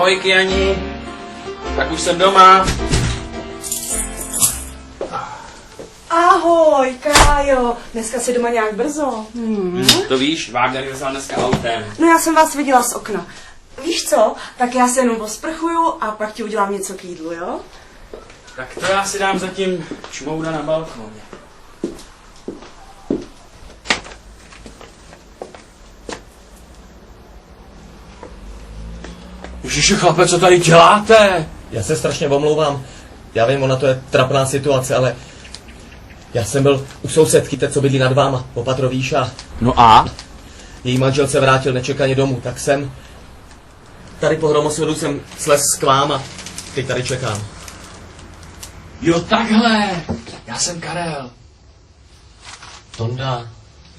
Ahoj, Kyani. Tak už jsem doma. Ahoj, Kájo. Dneska jsi doma nějak brzo. To víš, Wagner vzal dneska autem. No já jsem vás viděla z okna. Víš co, tak já se jenom posprchuju a pak ti udělám něco k jídlu, jo? Tak to já si dám zatím čmouda na balkóně. Ježiši, chlape, co tady děláte? Já se strašně omlouvám. Já vím, ona to je trapná situace, ale já jsem byl u sousedky, té, co bydlí nad váma, opatro víš, a No a? její manžel se vrátil nečekaně domů, tak jsem tady po hromosvodu jsem slez k vám a teď tady čekám. Jo, takhle. Já jsem Karel. Tonda.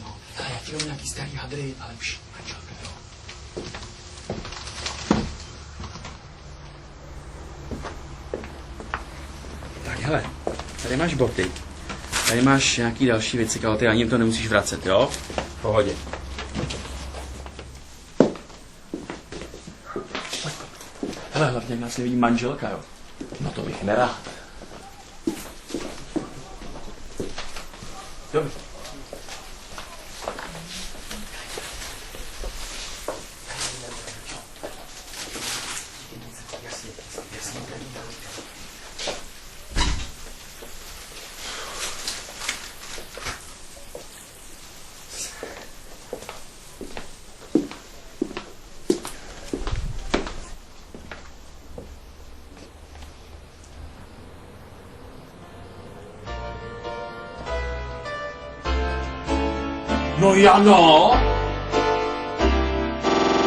No, já ti dám nějaký starý hadry, ale už manželka, jo. Tak hele, tady máš boty. Tady máš nějaký další věci, ale ty ani to nemusíš vracet, jo? V pohodě. Hele, hlavně nás nevidí manželka, jo? No to bych nerád. Dobře. No Jano!